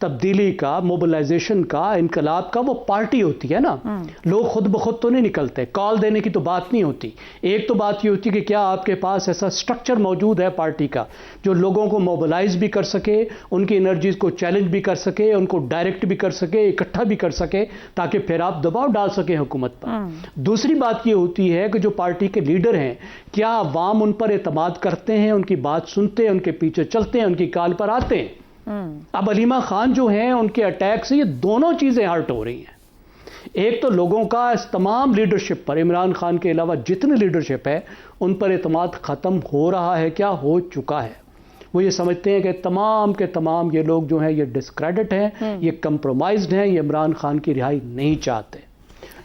تبدیلی کا، موبلائزیشن کا، انقلاب کا وہ پارٹی ہوتی ہے نا. لوگ خود بخود تو نہیں نکلتے، کال دینے کی تو بات نہیں ہوتی. ایک تو بات یہ ہوتی کہ کیا آپ کے پاس ایسا سٹرکچر موجود ہے پارٹی کا جو لوگوں کو موبلائز بھی کر سکے، ان کی انرجیز کو چیلنج بھی کر سکے، ان کو ڈائریکٹ بھی کر سکے، اکٹھا بھی کر سکے، تاکہ پھر آپ دباؤ ڈال سکیں حکومت پر. دوسری بات یہ ہوتی ہے کہ جو پارٹی کے لیڈر ہیں کیا عوام ان پر اعتماد کرتے ہیں، ان کی بات سنتے ہیں، ان کے پیچھے چلتے ہیں، ان کی کال پر آتے ہیں. اب علیمہ خان جو ہیں ان کے اٹیک سے یہ دونوں چیزیں ہرٹ ہو رہی ہیں. ایک تو لوگوں کا اس تمام لیڈرشپ پر، عمران خان کے علاوہ جتنے لیڈرشپ ہے ان پر اعتماد ختم ہو رہا ہے، کیا ہو چکا ہے. وہ یہ سمجھتے ہیں کہ تمام کے تمام یہ لوگ جو ہیں یہ ڈسکریڈٹ ہیں، یہ کمپرومائزڈ ہیں، یہ عمران خان کی رہائی نہیں چاہتے.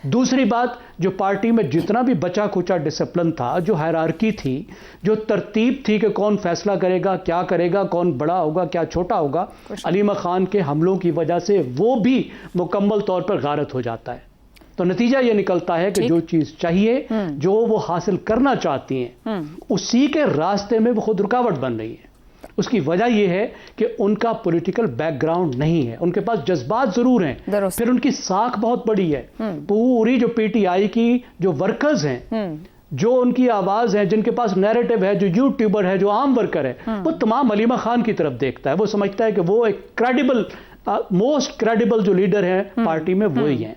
دوسری بات، جو پارٹی میں جتنا بھی بچا کھچا ڈسپلن تھا، جو ہائرارکی تھی، جو ترتیب تھی کہ کون فیصلہ کرے گا، کیا کرے گا، کون بڑا ہوگا، کیا چھوٹا ہوگا، علیمہ خان کے حملوں کی وجہ سے وہ بھی مکمل طور پر غارت ہو جاتا ہے. تو نتیجہ یہ نکلتا ہے کہ جو چیز چاہیے، جو وہ حاصل کرنا چاہتی ہیں، اسی کے راستے میں وہ خود رکاوٹ بن رہی ہے. اس کی وجہ یہ ہے کہ ان کا پولیٹیکل بیک گراؤنڈ نہیں ہے. ان کے پاس جذبات ضرور ہیں، پھر ان کی ساکھ بہت بڑی ہے. پوری جو پی ٹی آئی کی جو ورکرز ہیں، جو ان کی آواز ہے، جن کے پاس نیریٹو ہے، جو یوٹیوبر ہے، جو عام ورکر ہے، وہ تمام علیمہ خان کی طرف دیکھتا ہے. وہ سمجھتا ہے کہ وہ ایک کریڈیبل، موسٹ کریڈیبل جو لیڈر ہیں پارٹی میں وہی ہیں.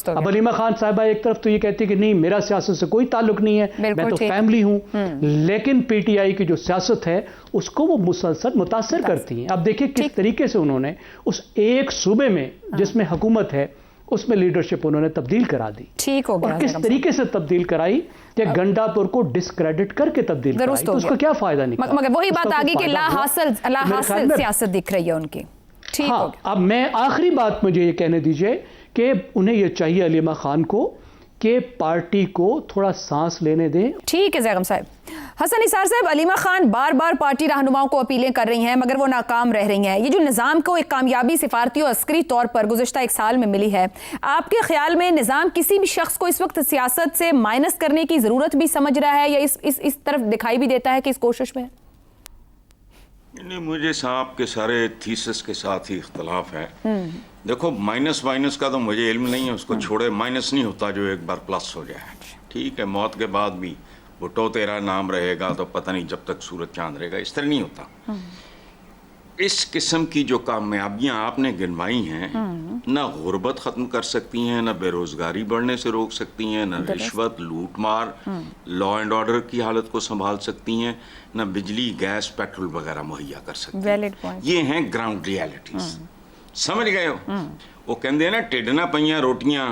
اب علیمہ خان صاحبہ ایک طرف تو یہ کہتی ہے کہ نہیں، میرا سیاست سے کوئی تعلق نہیں ہے، میں تو فیملی ہوں، لیکن پی ٹی آئی کی جو سیاست ہے اس کو وہ مسلسل متاثر کرتی ہیں. اب دیکھیں کس طریقے سے انہوں نے اس ایک صوبے میں جس میں حکومت ہے اس میں لیڈرشپ انہوں نے تبدیل کرا دی. ٹھیک ہو گیا. اور کس طریقے سے تبدیل کرائی کہ گنڈا پور کو ڈسکریڈٹ کر کے تبدیل کرائی. تو اس کو کیا فائدہ نکلا؟ مگر وہی بات آگی کہ لا حاصل سیاست دکھ رہی ہے ان کی. ہاں، اب میں آخری بات مجھے یہ کہنے دیجئے کہ انہیں یہ چاہیے علیمہ خان کو کہ پارٹی کو تھوڑا سانس لینے دیں. ٹھیک ہے زیغم صاحب. حسن نثار صاحب، علیمہ خان بار بار پارٹی رہنماؤں کو اپیلیں کر رہی ہیں مگر وہ ناکام رہ رہی ہیں. یہ جو نظام کو ایک کامیابی سفارتی اور عسکری طور پر گزشتہ ایک سال میں ملی ہے، آپ کے خیال میں نظام کسی بھی شخص کو اس وقت سیاست سے مائنس کرنے کی ضرورت بھی سمجھ رہا ہے یا اس طرف دکھائی بھی دیتا ہے کہ اس کوشش میں؟ نہیں، مجھے صاحب کے سارے تھیسس کے ساتھ ہی اختلاف ہے. دیکھو، مائنس کا تو مجھے علم نہیں ہے، اس کو چھوڑے. مائنس نہیں ہوتا جو ایک بار پلس ہو جائے. ٹھیک ہے، موت کے بعد بھی بھٹو تیرا نام رہے گا تو پتہ نہیں جب تک سورج چاند رہے گا، اس طرح نہیں ہوتا. اس قسم کی جو کامیابیاں آپ نے گنوائی ہیں، نہ غربت ختم کر سکتی ہیں، نہ بے روزگاری بڑھنے سے روک سکتی ہیں، نہ رشوت، لوٹ مار، لا اینڈ آرڈر کی حالت کو سنبھال سکتی ہیں، نہ بجلی، گیس، پیٹرول وغیرہ مہیا کر سکتی ہیں. یہ ہیں گراؤنڈ ریالٹیز. سمجھ گئے ہو؟ وہ کہندے ہیں نا، ٹیڈنا پئیاں روٹیاں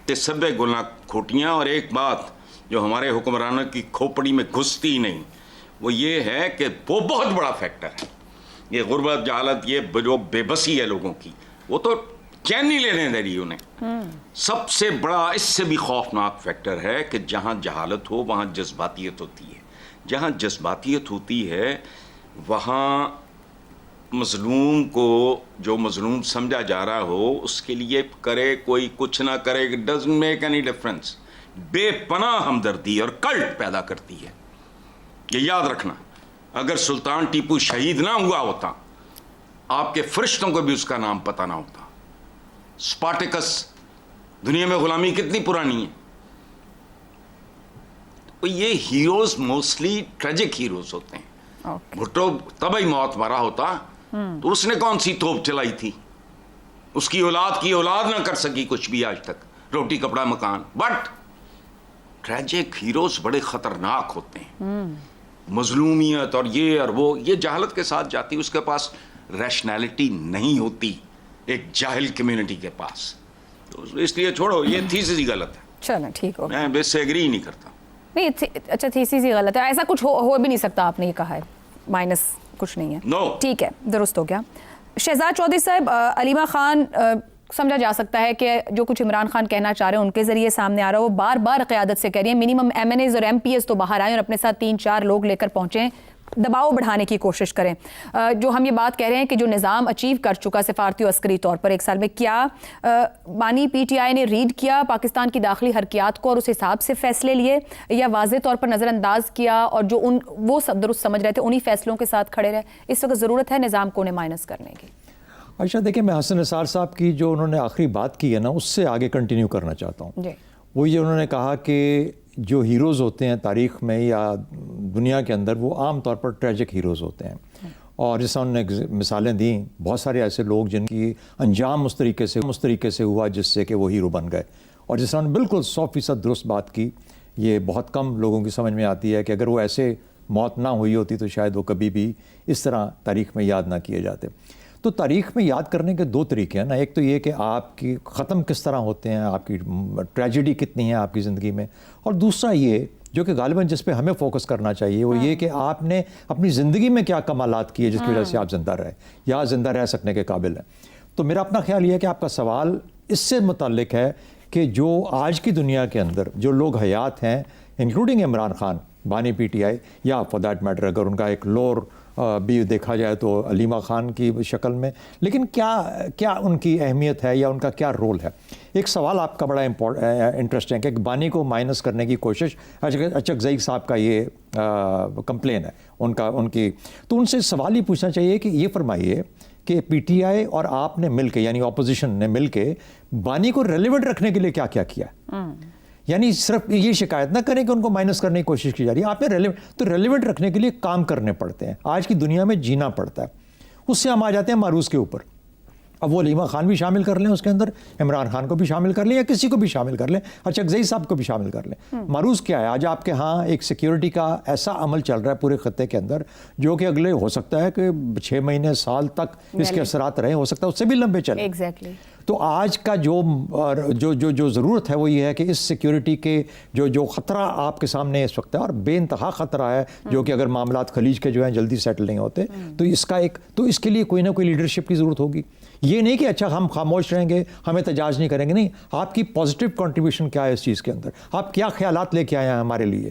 تے سبے گلاں کھوٹیاں. اور ایک بات جو ہمارے حکمرانوں کی کھوپڑی میں گھستی نہیں، وہ یہ ہے کہ وہ بہت بڑا فیکٹر ہے. یہ غربت، جہالت، یہ جو بے بسی ہے لوگوں کی، وہ تو چین نہیں لینے دے رہی انہیں. سب سے بڑا اس سے بھی خوفناک فیکٹر ہے کہ جہاں جہالت ہو وہاں جذباتیت ہوتی ہے. جہاں جذباتیت ہوتی ہے وہاں مظلوم کو، جو مظلوم سمجھا جا رہا ہو، اس کے لیے کرے کوئی کچھ نہ کرے، it doesn't make any difference. بے پناہ ہمدردی اور کلٹ پیدا کرتی ہے. یہ یاد رکھنا. اگر سلطان ٹیپو شہید نہ ہوا ہوتا، آپ کے فرشتوں کو بھی اس کا نام پتہ نہ ہوتا. سپارٹیکس، دنیا میں غلامی کتنی پرانی ہے. یہ ہیروز موسٹلی ٹریجک ہیروز ہوتے ہیں. بھٹو تب ہی موت مرا ہوتا تو اس نے کون سی توپ چلائی تھی؟ اس کی اولاد نہ کر سکی کچھ بھی آج تک، روٹی کپڑا مکان. بٹ ٹریجک ہیروز بڑے خطرناک ہوتے ہیں. مظلومیت اور وہ یہ جہالت کے ساتھ جاتی. اس کے پاس ریشنالٹی نہیں ہوتی ایک جاہل کمیونٹی کے پاس. تو اس لیے چھوڑو، یہ تھیسس ہی غلط ہے. چلیں ٹھیک ہو، میں بیس سے ایگری ہی نہیں کرتا. نہیں، اچھا تھیسس ہی غلط ہے. ایسا کچھ ہو بھی نہیں سکتا. آپ نے یہ کہا ہے مائنس کچھ نہیں ہے. ٹھیک ہے، درست ہو گیا. شہزاد چودھری صاحب، علیمہ خان سمجھا جا سکتا ہے کہ جو کچھ عمران خان کہنا چاہ رہے ہیں ان کے ذریعے سامنے آ رہا ہے، وہ بار بار قیادت سے کہہ رہی ہیں. منیمم ایم این ایز اور ایم پی ایز تو باہر آئیں اور اپنے ساتھ 3-4 لوگ لے کر پہنچیں، دباؤ بڑھانے کی کوشش کریں. جو ہم یہ بات کہہ رہے ہیں کہ جو نظام اچیو کر چکا سفارتی و عسکری طور پر ایک سال میں، کیا بانی پی ٹی آئی نے ریڈ کیا پاکستان کی داخلی حرکیات کو اور اس حساب سے فیصلے لیے، یا واضح طور پر نظر انداز کیا اور جو وہ سب درست سمجھ رہے تھے انہی فیصلوں کے ساتھ کھڑے رہے؟ اس وقت ضرورت ہے نظام کو انہیں مائنس کرنے کی. اچھا دیکھیں، میں حسن نثار صاحب کی جو انہوں نے آخری بات کی ہے نا، اس سے آگے کنٹینیو کرنا چاہتا ہوں. وہ یہ انہوں نے کہا کہ جو ہیروز ہوتے ہیں تاریخ میں یا دنیا کے اندر، وہ عام طور پر ٹریجک ہیروز ہوتے ہیں. اور جیسا انہوں نے مثالیں دیں، بہت سارے ایسے لوگ جن کی انجام اس طریقے سے ہوا جس سے کہ وہ ہیرو بن گئے. اور جیسا انہوں نے بالکل 100% درست بات کی. یہ بہت کم لوگوں کی سمجھ میں آتی ہے کہ اگر وہ ایسے موت نہ ہوئی ہوتی تو شاید وہ کبھی بھی اس طرح تاریخ میں یاد نہ کیے جاتے. تو تاریخ میں یاد کرنے کے دو طریقے ہیں نا. ایک تو یہ کہ آپ کی ختم کس طرح ہوتے ہیں، آپ کی ٹریجڈی کتنی ہے آپ کی زندگی میں. اور دوسرا یہ جو کہ غالباً جس پہ ہمیں فوکس کرنا چاہیے، وہ یہ کہ آپ نے اپنی زندگی میں کیا کمالات کیے جس کی وجہ سے آپ زندہ رہے یا زندہ رہ سکنے کے قابل ہیں. تو میرا اپنا خیال یہ ہے کہ آپ کا سوال اس سے متعلق ہے کہ جو آج کی دنیا کے اندر جو لوگ حیات ہیں، انکلوڈنگ عمران خان بانی پی ٹی آئی، یا فار دیٹ میٹر اگر ان کا ایک لور بھی دیکھا جائے تو علیمہ خان کی شکل میں، لیکن کیا ان کی اہمیت ہے یا ان کا کیا رول ہے. ایک سوال آپ کا بڑا انٹرسٹنگ ہے کہ بانی کو مائنس کرنے کی کوشش، اچکزئی صاحب کا یہ کمپلین ہے ان کی. تو ان سے سوال یہ پوچھنا چاہیے کہ یہ فرمائیے کہ پی ٹی آئی اور آپ نے مل کے، یعنی اپوزیشن نے مل کے بانی کو ریلیونٹ رکھنے کے لیے کیا کیا کیا. یعنی صرف یہ شکایت نہ کریں کہ ان کو مائنس کرنے کی کوشش کی جا رہی ہے. آپ نے ریلیونٹ رکھنے کے لیے کام کرنے پڑتے ہیں. آج کی دنیا میں جینا پڑتا ہے. اس سے ہم آ جاتے ہیں معروض کے اوپر. اب وہ علیمہ خان بھی شامل کر لیں اس کے اندر، عمران خان کو بھی شامل کر لیں یا کسی کو بھی شامل کر لیں، اچکزئی صاحب کو بھی شامل کر لیں. معروض کیا ہے؟ آج آپ کے ہاں ایک سیکیورٹی کا ایسا عمل چل رہا ہے پورے خطے کے اندر جو کہ اگلے ہو سکتا ہے کہ 6 مہینے سال تک اس کے اثرات رہیں، ہو سکتا ہے اس سے بھی لمبے چلیں. تو آج کا جو ضرورت ہے وہ یہ ہے کہ اس سیکیورٹی کے جو خطرہ آپ کے سامنے اس وقت ہے، اور بے انتہا خطرہ ہے، جو کہ اگر معاملات خلیج کے جو ہیں جلدی سیٹل نہیں ہوتے تو اس کے لیے کوئی نہ کوئی لیڈرشپ کی ضرورت ہوگی. یہ نہیں کہ اچھا ہم خاموش رہیں گے، ہم احتجاج نہیں کریں گے. نہیں، آپ کی پازیٹیو کنٹریبیوشن کیا ہے اس چیز کے اندر؟ آپ کیا خیالات لے کے آئے ہیں ہمارے لیے؟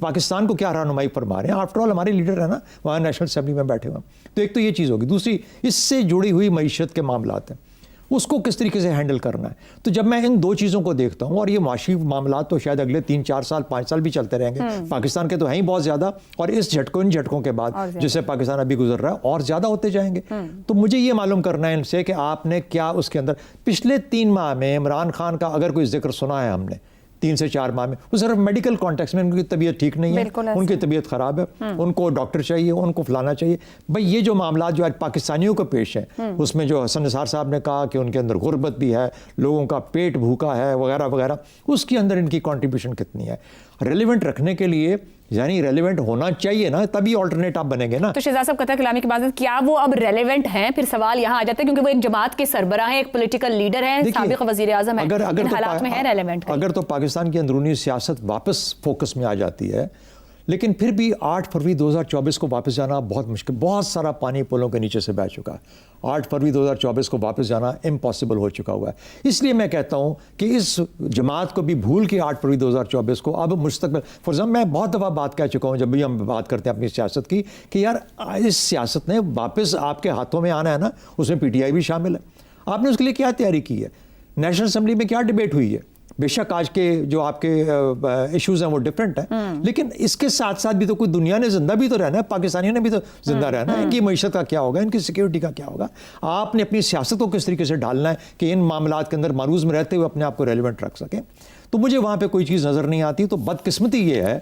پاکستان کو کیا رہنمائی فرما رہے ہیں؟ آفٹر آل ہمارے لیڈر ہیں نا، وہاں نیشنل اسمبلی میں بیٹھے ہوئے ہیں. تو ایک تو یہ چیز ہوگی. دوسری، اس سے جڑی ہوئی معیشت کے معاملات ہیں، اس کو کس طریقے سے ہینڈل کرنا ہے. تو جب میں ان دو چیزوں کو دیکھتا ہوں، اور یہ معاشی معاملات تو شاید اگلے 3 4 سال 5 سال بھی چلتے رہیں گے. پاکستان کے تو ہیں ہی بہت زیادہ، اور اس ان جھٹکوں کے بعد جس سے پاکستان ابھی گزر رہا ہے اور زیادہ ہوتے جائیں گے. تو مجھے یہ معلوم کرنا ہے ان سے کہ آپ نے کیا اس کے اندر پچھلے 3 ماہ میں عمران خان کا اگر کوئی ذکر سنا ہے ہم نے 3 سے 4 ماہ میں، وہ صرف میڈیکل کانٹیکس میں ان کی طبیعت ٹھیک نہیں ہے، ان کی طبیعت خراب ہے، ان کو ڈاکٹر چاہیے، ان کو فلانا چاہیے. بھائی یہ جو معاملات جو آج پاکستانیوں کو پیش ہیں، اس میں جو حسن نثار صاحب نے کہا کہ ان کے اندر غربت بھی ہے، لوگوں کا پیٹ بھوکا ہے وغیرہ وغیرہ، اس کے اندر ان کی کنٹریبیوشن کتنی ہے. ریلیونٹ رکھنے کے لیے یعنی ریلیونٹ ہونا چاہیے نا، تبھی آلٹرنیٹ آپ بنیں گے نا. تو شہزاد صاحب قطع کلامی کی بات ہے، کیا وہ اب ریلیونٹ ہیں؟ پھر سوال یہاں آ جاتا ہے کیونکہ وہ ایک جماعت کے سربراہ ہیں، ایک پولیٹیکل لیڈر ہیں، سابق وزیر اعظم ہیں، ان حالات میں ہے ریلیونٹ. اگر تو پاکستان کی اندرونی سیاست واپس فوکس میں آ جاتی ہے، لیکن پھر بھی 8 فروری 2024 کو واپس جانا بہت مشکل. بہت سارا پانی پلوں کے نیچے سے بہہ چکا ہے. 8 فروری 2024 کو واپس جانا امپاسبل ہو چکا ہوا ہے. اس لیے میں کہتا ہوں کہ اس جماعت کو بھی بھول کے 8 فروری 2024 کو اب مستقبل، فار ایگزامپل میں بہت دفعہ بات کہہ چکا ہوں جب بھی ہم بات کرتے ہیں اپنی سیاست کی، کہ یار اس سیاست نے واپس آپ کے ہاتھوں میں آنا ہے نا. اس میں پی ٹی آئی بھی شامل ہے. آپ نے اس کے لیے کیا تیاری کی ہے؟ نیشنل اسمبلی میں کیا ڈبیٹ ہوئی ہے؟ بے شک آج کے جو آپ کے ایشوز ہیں وہ ڈفرینٹ ہیں، لیکن اس کے ساتھ ساتھ بھی تو کوئی دنیا نے زندہ بھی تو رہنا ہے، پاکستانیوں نے بھی تو زندہ رہنا ہے. ان کی معیشت کا کیا ہوگا، ان کی سیکیورٹی کا کیا ہوگا؟ آپ نے اپنی سیاست کو کس طریقے سے ڈالنا ہے کہ ان معاملات کے اندر معروض میں رہتے ہوئے اپنے آپ کو ریلیونٹ رکھ سکیں. تو مجھے وہاں پہ کوئی چیز نظر نہیں آتی. تو بدقسمتی یہ ہے،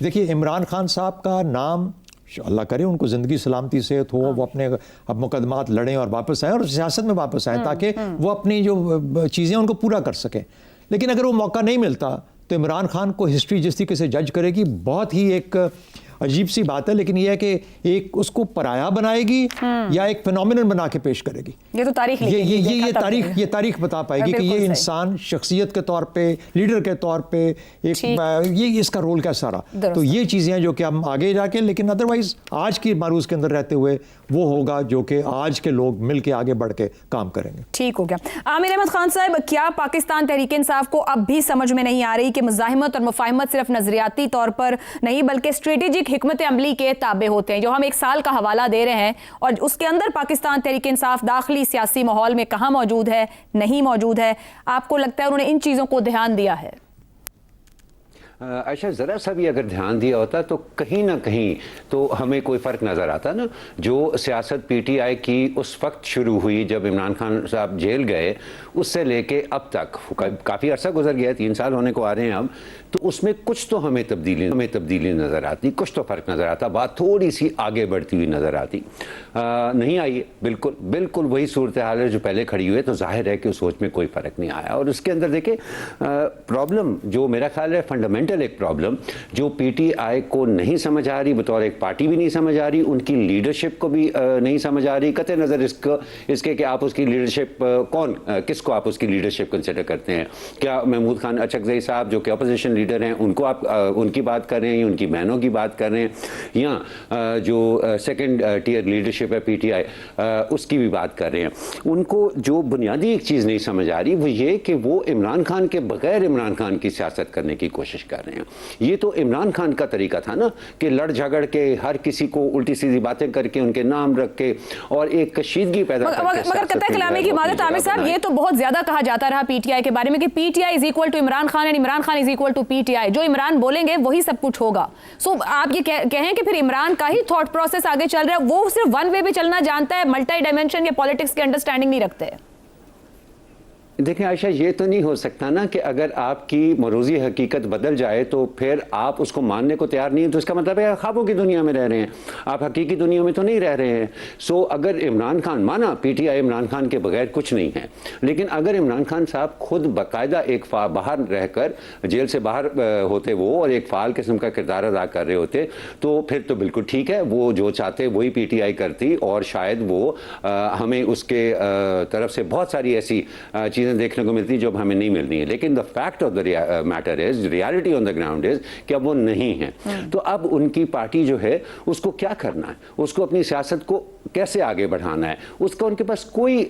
دیکھیے عمران خان صاحب کا نام، اللہ کرے ان کو زندگی سلامتی صحت ہو، وہ اپنے اب مقدمات لڑیں اور واپس آئیں اور سیاست میں واپس آئیں تاکہ وہ اپنی جو چیزیں ان کو پورا کر سکیں. لیکن اگر وہ موقع نہیں ملتا تو عمران خان کو ہسٹری جس طریقے سے جج کرے گی، بہت ہی ایک عجیب سی بات ہے، لیکن یہ ہے کہ ایک اس کو پرایا بنائے گی یا ایک فینومینن بنا کے پیش کرے گی. یہ تو تاریخ یہ تاریخ بتا پائے گی کہ یہ انسان شخصیت کے طور پہ، لیڈر کے طور پہ ایک یہ اس کا رول کیسا رہا. تو یہ چیزیں ہیں جو کہ ہم آگے جا کے، لیکن ادروائز آج کی معروض کے اندر رہتے ہوئے وہ ہوگا جو کہ آج کے لوگ مل کے آگے بڑھ کے کام کریں گے. ٹھیک ہو گیا. عامر احمد خان صاحب، کیا پاکستان تحریک انصاف کو اب بھی سمجھ میں نہیں آ رہی کہ مزاحمت اور مفاہمت صرف نظریاتی طور پر نہیں بلکہ اسٹریٹجک حکمت عملی کے تابع ہوتے ہیں؟ جو ہم 1 سال کا حوالہ دے رہے ہیں اور اس کے اندر پاکستان تحریک انصاف داخلی سیاسی ماحول میں کہاں موجود ہے، نہیں موجود ہے، آپ کو لگتا ہے انہوں نے ان چیزوں کو دھیان دیا ہے؟ عائشہ ذرا سا بھی اگر دھیان دیا ہوتا تو کہیں نہ کہیں تو ہمیں کوئی فرق نظر آتا نا. جو سیاست پی ٹی آئی کی اس وقت شروع ہوئی جب عمران خان صاحب جیل گئے, اس سے لے کے اب تک کافی عرصہ گزر گیا, 3 سال ہونے کو آ رہے ہیں اب, تو اس میں کچھ تو ہمیں تبدیلی نظر آتی, کچھ تو فرق نظر آتا, بات تھوڑی سی آگے بڑھتی ہوئی نظر آتی. نہیں آئی, بالکل وہی صورتحال ہے جو پہلے کھڑی ہوئی ہے. تو ظاہر ہے کہ اس سوچ میں کوئی فرق نہیں آیا. اور اس کے اندر دیکھیں پرابلم جو میرا خیال ہے فنڈامنٹل ایک پرابلم جو پی ٹی آئی کو نہیں سمجھ آ رہی, بطور ایک پارٹی بھی نہیں سمجھ آ رہی, ان کی لیڈرشپ کو بھی نہیں سمجھ آ رہی, قطع نظر اس کے کہ آپ اس کی لیڈرشپ کس کو آپ اس کی لیڈرشپ کنسیڈر کرتے ہیں. کیا محمود خان اچکزئی صاحب جو کہ اپوزیشن لیڈر ہیں ان کو آپ ان کی بات کر رہے ہیں, یا ان کی بہنوں کی بات کر رہے ہیں, یا جو سیکنڈ ٹیئر لیڈرشپ ہے پی ٹی آئی اس کی بھی بات کر رہے ہیں. ان کو جو بنیادی ایک چیز نہیں سمجھ آ رہی وہ یہ کہ وہ عمران خان کے بغیر عمران خان کی سیاست کرنے کی کوشش کر رہے ہیں. یہ تو عمران خان کا طریقہ تھا نا کہ لڑ جھگڑ کے ہر کسی کو الٹی سیدھی باتیں کر کے ان کے نام رکھ کے اور ایک کشیدگی پیدا کر کے. مگر قطع کلامی کی مادت عامر صاحب, یہ تو بہت زیادہ کہا جاتا رہا پی ٹی آئی کے بارے میں کہ P T I is equal to Imran Khan and Imran Khan is equal to P T I. جو عمران بولیں گے وہی سب کچھ ہوگا. سو آپ یہ کہیں کہ پھر عمران کا ہی تھاٹ پروسیس آگے چل رہا ہے, وہ صرف ون وے پہ چلنا جانتا ہے, ملٹی ڈائمینشن یا پالیٹکس کی انڈرسٹینڈنگ نہیں رکھتے. دیکھیں عائشہ, یہ تو نہیں ہو سکتا نا کہ اگر آپ کی مروزی حقیقت بدل جائے تو پھر آپ اس کو ماننے کو تیار نہیں ہیں, تو اس کا مطلب ہے خوابوں کی دنیا میں رہ رہے ہیں, آپ حقیقی دنیا میں تو نہیں رہ رہے ہیں. سو اگر عمران خان, مانا پی ٹی آئی عمران خان کے بغیر کچھ نہیں ہے, لیکن اگر عمران خان صاحب خود باقاعدہ ایک باہر رہ کر جیل سے باہر ہوتے وہ اور ایک فعال قسم کا کردار ادا کر رہے ہوتے تو پھر تو بالکل ٹھیک ہے, وہ جو چاہتے وہی پی ٹی آئی کرتی, اور شاید وہ ہمیں اس کے طرف سے بہت ساری ایسی چیزیں دیکھنے کو ملتی جو اب ہمیں نہیں مل رہی ہیں. لیکن the fact of the matter is, reality on the ground is کہ اب وہ نہیں ہیں. تو اب ان کی پارٹی جو ہے اس کو کیا کرنا ہے, اس کو اپنی سیاست کو کیسے آگے بڑھانا ہے, اس کا ان کے پاس کوئی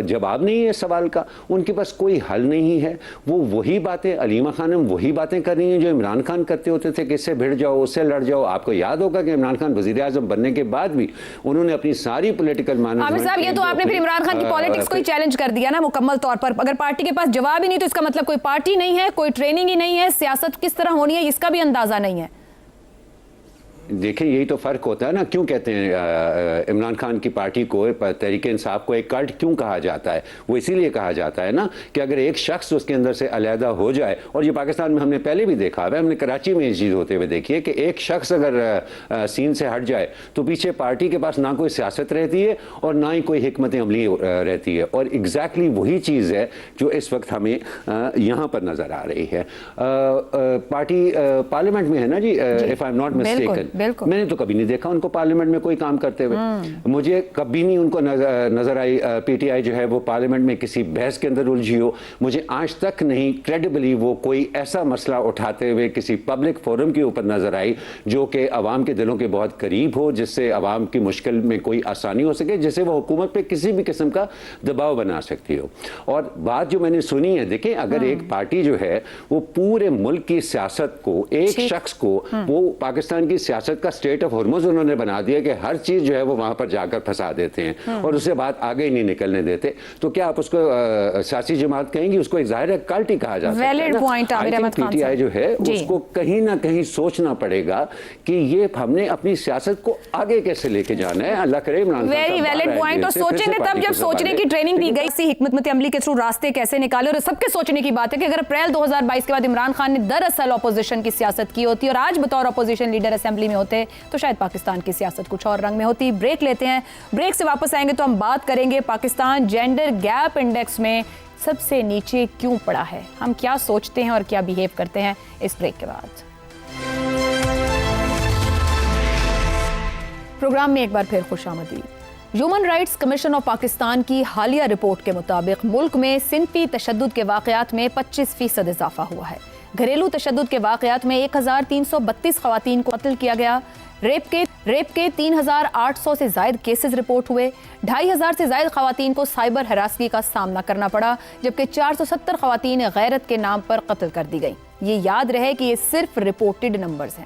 جواب نہیں ہے سوال کا, ان کے پاس کوئی حل نہیں ہے. وہ وہی باتیں, علیمہ خانم وہی باتیں کر رہی ہیں جو عمران خان کرتے ہوتے تھے کہ اس سے بھڑ جاؤ, اس سے لڑ جاؤ. آپ کو یاد ہوگا کہ عمران خان وزیر اعظم بننے کے بعد بھی انہوں نے اپنی ساری پولیٹیکل عامر صاحب, یہ تو آپ نے پھر عمران خان کی پالیٹکس کو ہی چیلنج کر دیا نا مکمل طور پر. اگر پارٹی کے پاس جواب ہی نہیں تو اس کا مطلب کوئی پارٹی نہیں ہے, کوئی ٹریننگ ہی نہیں ہے, سیاست کس طرح ہونی ہے اس کا بھی اندازہ نہیں ہے. دیکھیں یہی تو فرق ہوتا ہے نا. کیوں کہتے ہیں عمران خان کی پارٹی کو, تحریک انصاف کو ایک کلٹ کیوں کہا جاتا ہے؟ وہ اسی لیے کہا جاتا ہے نا کہ اگر ایک شخص اس کے اندر سے علیحدہ ہو جائے, اور یہ پاکستان میں ہم نے پہلے بھی دیکھا ہے, ہم نے کراچی میں اس چیز ہوتے ہوئے دیکھی ہے کہ ایک شخص اگر سین سے ہٹ جائے تو پیچھے پارٹی کے پاس نہ کوئی سیاست رہتی ہے اور نہ ہی کوئی حکمت عملی رہتی ہے. اور ایگزیکٹلی وہی چیز ہے جو اس وقت ہمیں یہاں پر نظر آ رہی ہے. پارٹی پارلیمنٹ میں ہے نا جی, if I'm not mistaken, میں نے تو کبھی نہیں دیکھا ان کو پارلیمنٹ میں کوئی کام کرتے ہوئے. مجھے کبھی نہیں ان کو نظر آئی پی ٹی آئی جو ہے وہ پارلیمنٹ میں کسی بحث کے اندر الجھی ہو. مجھے آج تک نہیں کریڈیبلی وہ کوئی ایسا مسئلہ اٹھاتے ہوئے کسی پبلک فورم کے اوپر نظر آئی جو کہ عوام کے دلوں کے بہت قریب ہو, جس سے عوام کی مشکل میں کوئی آسانی ہو سکے, جس سے وہ حکومت پہ کسی بھی قسم کا دباؤ بنا سکتی ہو. اور بات جو میں نے سنی ہے, دیکھیں اگر ایک پارٹی جو ہے وہ پورے ملک کی سیاست کو, ایک شخص کو, وہ پاکستان کی سیاست کا اسٹیٹ آف ہرمز انہوں نے بنا دیا کہ ہر چیز جو ہے وہ وہاں پر جا کر پھنسا دیتے ہیں اور اس سے بات آگے ہی نہیں نکلنے دیتے, تو کیا آپ اس کو سیاسی جماعت کہیں گی؟ اس کو ایک ظاہر ہے کلٹ ہی کہا جا سکتا ہے. پی ٹی آئی جو ہے اس کو کہیں نہ کہیں سوچنا پڑے گا کہ یہ ہم نے اپنی سیاست کو آگے کیسے لے کے جانا ہے. اللہ کرے Imran Khan very valid point. اور سوچیں گے تب جب سوچنے کی ٹریننگ دی گئی, اسی حکمت عملی کے تھرو راستے کیسے نکالے. اور سب کے سوچنے کی بات ہے کہ اگر اپریل 2022 کے بعد عمران خان نے دراصل اپوزیشن کی سیاست کی ہوتی اور آج بطور اپوزیشن لیڈر اسمبلی میں ہوتے تو شاید پاکستان کی سیاست کچھ اور رنگ میں ہوتی. بریک لیتے ہیں, بریک سے واپس آئیں گے تو ہم بات کریں گے پاکستان جینڈر گیپ انڈیکس میں سب سے نیچے کیوں پڑا ہے, ہم کیا سوچتے ہیں اور کیا بیہیو کرتے ہیں. اس بریک کے بعد پروگرام میں ایک بار پھر خوش آمدید. Human rights commission of Pakistan کی حالیہ رپورٹ کے مطابق ملک میں صنفی تشدد کے واقعات میں 25% اضافہ ہوا ہے. گھریلو تشدد کے واقعات میں 1332 خواتین کو قتل کیا گیا. ریپ کے 3800 سے زائد کیسز رپورٹ ہوئے. 2500 سے زائد خواتین کو سائبر ہراسگی کا سامنا کرنا پڑا, جبکہ 470 خواتین غیرت کے نام پر قتل کر دی گئی. یہ یاد رہے کہ یہ صرف رپورٹڈ نمبرز ہیں.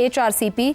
HRCP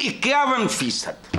51%,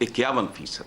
51%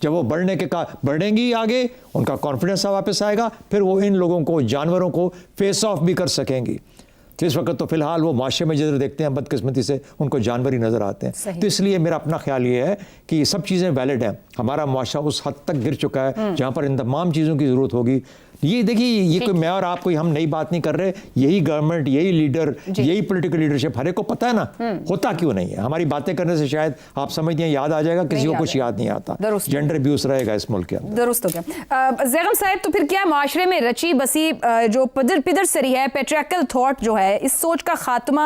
جب وہ بڑھیں گی آگے، ان کا کانفیڈنس واپس آئے گا، پھر وہ ان لوگوں کو، جانوروں کو فیس آف بھی کر سکیں گی. تو اس وقت تو فی الحال وہ معاشرے میں جدھر دیکھتے ہیں بدقسمتی سے ان کو جانور ہی نظر آتے ہیں. تو اس لیے میرا اپنا خیال یہ ہے کہ یہ سب چیزیں ویلڈ ہیں. ہمارا معاشرہ اس حد تک گر چکا ہے جہاں پر ان تمام چیزوں کی ضرورت ہوگی. یہ دیکھیے، یہ کوئی میں اور آپ کوئی ہم نئی بات نہیں کر رہے. یہی گورنمنٹ، یہی لیڈر، یہی پولیٹیکل لیڈرشپ ہر ایک کو پتہ ہے نا. ہوتا کیوں نہیں ہے؟ ہماری باتیں کرنے سے شاید آپ سمجھتے ہیں یاد آ جائے گا، کسی کو کچھ یاد نہیں آتا. جینڈر ابیوز رہے گا اس ملک کے اندر. درست ہو گیا. زیغم صاحب، تو پھر کیا معاشرے میں رچی بسی جو پدر سری ہے، پیٹریکل تھاٹ جو ہے، اس سوچ کا خاتمہ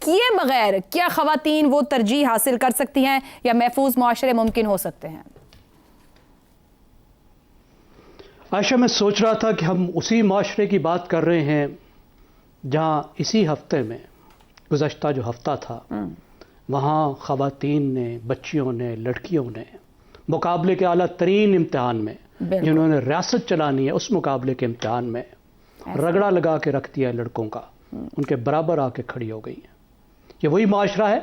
کیے بغیر کیا خواتین وہ ترجیح حاصل کر سکتی ہیں یا محفوظ معاشرے ممکن ہو سکتے ہیں؟ عائشہ، میں سوچ رہا تھا کہ ہم اسی معاشرے کی بات کر رہے ہیں جہاں اسی ہفتے میں، گزشتہ جو ہفتہ تھا، وہاں خواتین نے، بچیوں نے، لڑکیوں نے مقابلے کے اعلیٰ ترین امتحان میں، جنہوں نے ریاست چلانی ہے، اس مقابلے کے امتحان میں رگڑا لگا کے رکھ دیا ہے لڑکوں کا. ان کے برابر آ کے کھڑی ہو گئی ہیں. یہ وہی معاشرہ ہے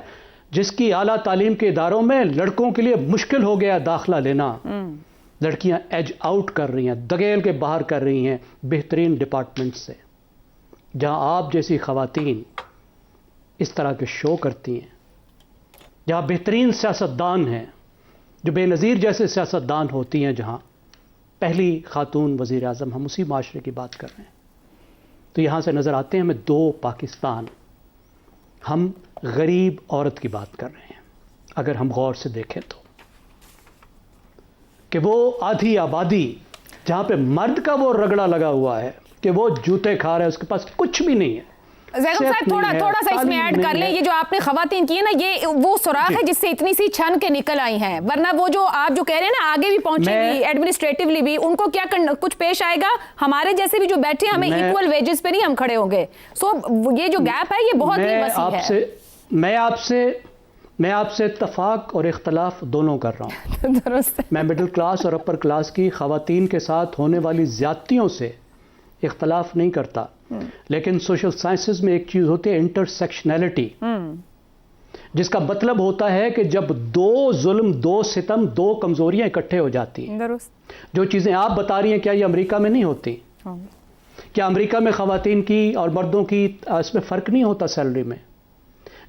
جس کی اعلیٰ تعلیم کے اداروں میں لڑکوں کے لیے مشکل ہو گیا داخلہ لینا. لڑکیاں ایج آؤٹ کر رہی ہیں، دگیل کے باہر کر رہی ہیں بہترین ڈپارٹمنٹ سے. جہاں آپ جیسی خواتین اس طرح کے شو کرتی ہیں، جہاں بہترین سیاستدان ہیں، جو بے نظیر جیسے سیاستدان ہوتی ہیں، جہاں پہلی خاتون وزیر اعظم، ہم اسی معاشرے کی بات کر رہے ہیں. تو یہاں سے نظر آتے ہیں ہمیں دو پاکستان. ہم غریب عورت کی بات کر رہے ہیں اگر ہم غور سے دیکھیں تو، کہ وہ آدھی آبادی جہاں پہ مرد کا وہ رگڑا لگا ہوا ہے کہ وہ جوتے کھا رہا ہے، اس کے پاس کچھ بھی نہیں ہے. زیغم صاحب تھوڑا سا اس میں ایڈ کر لیں. یہ جو آپ نے خواتین کی ہے نا، یہ وہ سوراخ ہے جس سے اتنی سی چھن کے نکل آئی ہیں، ورنہ وہ جو آپ جو کہہ رہے ہیں نا آگے بھی پہنچے گی ایڈمنسٹریٹولی بھی، ان کو کیا کچھ پیش آئے گا. ہمارے جیسے بھی جو بیٹھے ہیں ہمیں ایکول ویجز پہ نہیں ہم کھڑے ہوں گے. سو یہ جو گیپ ہے یہ بہت ہی وسیع ہے. میں آپ سے اتفاق اور اختلاف دونوں کر رہا ہوں. درست. میں مڈل کلاس اور اپر کلاس کی خواتین کے ساتھ ہونے والی زیادتیوں سے اختلاف نہیں کرتا، لیکن سوشل سائنسز میں ایک چیز ہوتی ہے انٹرسیکشنلٹی، جس کا مطلب ہوتا ہے کہ جب دو ظلم، دو ستم، دو کمزوریاں اکٹھے ہو جاتی ہیں. درست. جو چیزیں آپ بتا رہی ہیں، کیا یہ امریکہ میں نہیں ہوتی؟ کیا امریکہ میں خواتین کی اور مردوں کی اس میں فرق نہیں ہوتا سیلری میں؟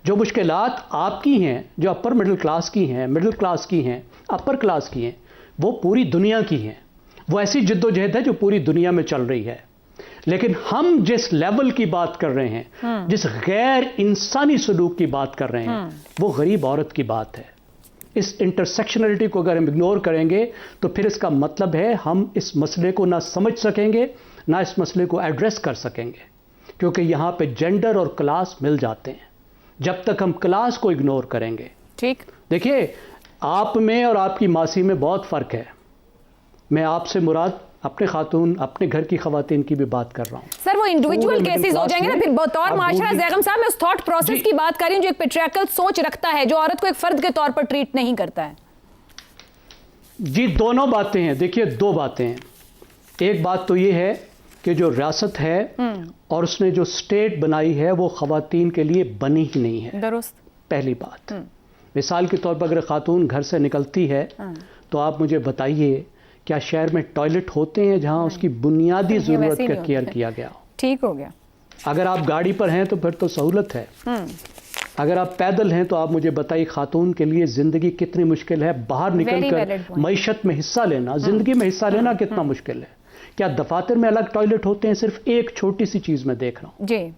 جو مشکلات آپ کی ہیں، جو اپر مڈل کلاس کی ہیں، مڈل کلاس کی ہیں، اپر کلاس کی ہیں، وہ پوری دنیا کی ہیں. وہ ایسی جد و جہد ہے جو پوری دنیا میں چل رہی ہے. لیکن ہم جس لیول کی بات کر رہے ہیں، جس غیر انسانی سلوک کی بات کر رہے ہیں، وہ غریب عورت کی بات ہے. اس انٹرسیکشنلٹی کو اگر ہم اگنور کریں گے تو پھر اس کا مطلب ہے ہم اس مسئلے کو نہ سمجھ سکیں گے، نہ اس مسئلے کو ایڈریس کر سکیں گے، کیونکہ یہاں پہ جینڈر اور کلاس مل جاتے ہیں. جب تک ہم کلاس کو اگنور کریں گے، ٹھیک. دیکھیے، آپ میں اور آپ کی ماسی میں بہت فرق ہے. میں آپ سے مراد اپنے خاتون، اپنے گھر کی خواتین کی بھی بات کر رہا ہوں. سر وہ انڈیویجول کیسز ہو جائیں گے نا پھر بطور معاشرہ. زیغم صاحب میں اس تھاٹ پروسیس کی بات کر رہی ہوں جو ایک پیٹریکل سوچ رکھتا ہے، جو عورت کو ایک فرد کے طور پر ٹریٹ نہیں کرتا ہے. جی دونوں باتیں ہیں. دیکھیے دو باتیں ہیں. ایک بات تو یہ ہے کہ جو ریاست ہے اور اس نے جو اسٹیٹ بنائی ہے وہ خواتین کے لیے بنی ہی نہیں ہے. درست. پہلی بات. مثال کے طور پر اگر خاتون گھر سے نکلتی ہے تو آپ مجھے بتائیے کیا شہر میں ٹوائلٹ ہوتے ہیں جہاں اس کی بنیادی ضرورت کا کیئر کیا گیا ہو؟ ٹھیک ہو گیا. اگر آپ گاڑی پر ہیں تو پھر تو سہولت ہے. اگر آپ پیدل ہیں تو آپ مجھے بتائیے خاتون کے لیے زندگی کتنی مشکل ہے. باہر نکل کر معیشت میں حصہ لینا، زندگی میں حصہ لینا کتنا مشکل ہے. کیا دفاتر میں الگ ٹوائلٹ ہوتے ہیں؟ صرف ایک چھوٹی سی چیز میں دیکھ رہا ہوں. جی.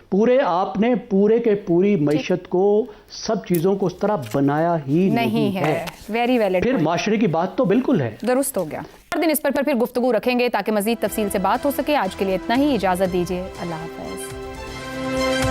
پورے آپ نے پورے کے پوری معیشت کو، سب چیزوں کو اس طرح بنایا ہی نہیں ہے. Very valid. پھر معاشرے کی بات تو بالکل ہے. درست ہو گیا. ہر دن اس پر پھر گفتگو رکھیں گے تاکہ مزید تفصیل سے بات ہو سکے. آج کے لیے اتنا ہی. اجازت دیجیے. اللہ حافظ.